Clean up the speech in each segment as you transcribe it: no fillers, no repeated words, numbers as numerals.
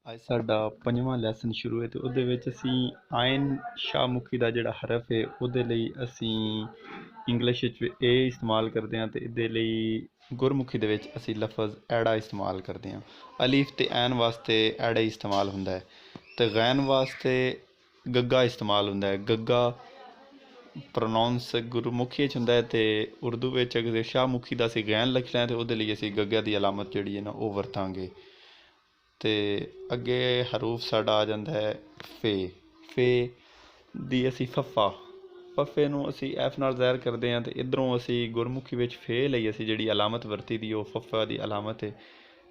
ਅੱਜ ਸਾਡਾ ਪੰਜਵਾਂ ਲੈਸਨ ਸ਼ੁਰੂ ਹੈ ਅਤੇ ਉਹਦੇ ਵਿੱਚ ਅਸੀਂ ਆਇਨ ਸ਼ਾਹਮੁਖੀ ਦਾ ਜਿਹੜਾ ਹਰਫ ਹੈ ਉਹਦੇ ਲਈ ਅਸੀਂ ਇੰਗਲਿਸ਼ ਵਿੱਚ ਇਹ ਇਸਤੇਮਾਲ ਕਰਦੇ ਹਾਂ ਅਤੇ ਇਹਦੇ ਲਈ ਗੁਰਮੁਖੀ ਦੇ ਵਿੱਚ ਅਸੀਂ ਲਫ਼ਜ਼ ਐੜਾ ਇਸਤੇਮਾਲ ਕਰਦੇ ਹਾਂ। ਅਲੀਫ ਅਤੇ ਐਨ ਵਾਸਤੇ ਐੜਾ ਹੀ ਇਸਤੇਮਾਲ ਹੁੰਦਾ ਹੈ ਅਤੇ ਗੈਨ ਵਾਸਤੇ ਗੱਗਾ ਇਸਤੇਮਾਲ ਹੁੰਦਾ ਹੈ। ਗੱਗਾ ਪ੍ਰੋਨਾਊਂਸ ਗੁਰਮੁਖੀ 'ਚ ਹੁੰਦਾ ਹੈ ਅਤੇ ਉਰਦੂ ਵਿੱਚ ਅਗਰ ਸ਼ਾਹਮੁਖੀ ਦਾ ਅਸੀਂ ਗੈਨ ਲਿਖਣਾ ਹੈ ਅਤੇ ਉਹਦੇ ਲਈ ਅਸੀਂ ਗੱਗਾ ਦੀ ਅਲਾਮਤ ਜਿਹੜੀ ਹੈ ਨਾ ਉਹ ਵਰਤਾਂਗੇ। ਅਤੇ ਅੱਗੇ ਹਰੂਫ ਸਾਡਾ ਆ ਜਾਂਦਾ ਹੈ ਫੇ ਦੀ ਅਸੀਂ ਫੱਫੇ ਨੂੰ ਅਸੀਂ ਐਫ ਨਾਲ ਜ਼ਾਹਿਰ ਕਰਦੇ ਹਾਂ ਅਤੇ ਇੱਧਰੋਂ ਅਸੀਂ ਗੁਰਮੁਖੀ ਵਿੱਚ ਫੇ ਲਈ ਅਸੀਂ ਜਿਹੜੀ ਅਲਾਮਤ ਵਰਤੀ ਦੀ ਉਹ ਫੱਫਾ ਦੀ ਅਲਾਮਤ ਹੈ।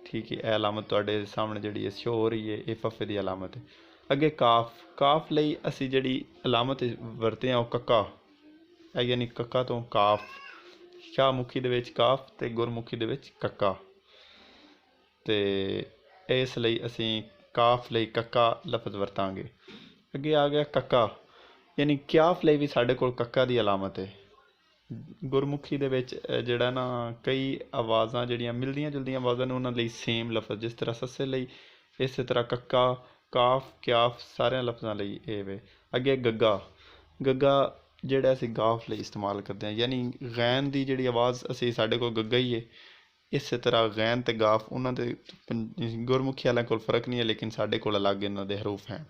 ਠੀਕ ਹੈ, ਇਹ ਅਲਾਮਤ ਤੁਹਾਡੇ ਸਾਹਮਣੇ ਜਿਹੜੀ ਹੈ ਸ਼ੋ ਹੋ ਰਹੀ ਹੈ, ਇਹ ਫੱਫੇ ਦੀ ਅਲਾਮਤ ਹੈ। ਅੱਗੇ ਕਾਫ ਲਈ ਅਸੀਂ ਜਿਹੜੀ ਅਲਾਮਤ ਵਰਤੇ ਹਾਂ ਉਹ ਕੱਕਾ ਹੈ, ਯਾਨੀ ਕੱਕਾ ਤੋਂ ਕਾਫ। ਸ਼ਾਹਮੁਖੀ ਦੇ ਵਿੱਚ ਕਾਫ ਅਤੇ ਗੁਰਮੁਖੀ ਦੇ ਵਿੱਚ ਕੱਕਾ, ਅਤੇ ਇਸ ਲਈ ਅਸੀਂ ਕਾਫ ਲਈ ਕੱਕਾ ਲਫ਼ਜ਼ ਵਰਤਾਂਗੇ। ਅੱਗੇ ਆ ਗਿਆ ਕੱਕਾ, ਯਾਨੀ ਕਿਆਫ ਲਈ ਵੀ ਸਾਡੇ ਕੋਲ ਕੱਕਾ ਦੀ ਅਲਾਮਤ ਹੈ। ਗੁਰਮੁਖੀ ਦੇ ਵਿੱਚ ਜਿਹੜਾ ਨਾ ਕਈ ਆਵਾਜ਼ਾਂ ਜਿਹੜੀਆਂ ਮਿਲਦੀਆਂ ਜੁਲਦੀਆਂ ਆਵਾਜ਼ਾਂ ਨੇ ਉਹਨਾਂ ਲਈ ਸੇਮ ਲਫ਼ਜ਼, ਜਿਸ ਤਰ੍ਹਾਂ ਸੱਸੇ ਲਈ ਇਸੇ ਤਰ੍ਹਾਂ ਕੱਕਾ, ਕਾਫ, ਕਿਆਫ ਸਾਰਿਆਂ ਲਫ਼ਜ਼ਾਂ ਲਈ ਇਹ ਵੇ। ਅੱਗੇ ਗੱਗਾ ਜਿਹੜਾ ਅਸੀਂ ਗਾਫ ਲਈ ਇਸਤੇਮਾਲ ਕਰਦੇ ਹਾਂ, ਯਾਨੀ ਗੈਨ ਦੀ ਜਿਹੜੀ ਆਵਾਜ਼ ਅਸੀਂ ਸਾਡੇ ਕੋਲ ਗੱਗਾ ਹੀ ਹੈ। ਇਸੇ ਤਰ੍ਹਾਂ ਗੈਨ ਅਤੇ ਗਾਫ ਉਹਨਾਂ ਦੇ ਗੁਰਮੁਖੀ ਵਾਲਿਆਂ ਕੋਲ ਫ਼ਰਕ ਨਹੀਂ ਹੈ, ਲੇਕਿਨ ਸਾਡੇ ਕੋਲ ਅਲੱਗ ਇਹਨਾਂ ਦੇ ਹਰੂਫ ਹੈ।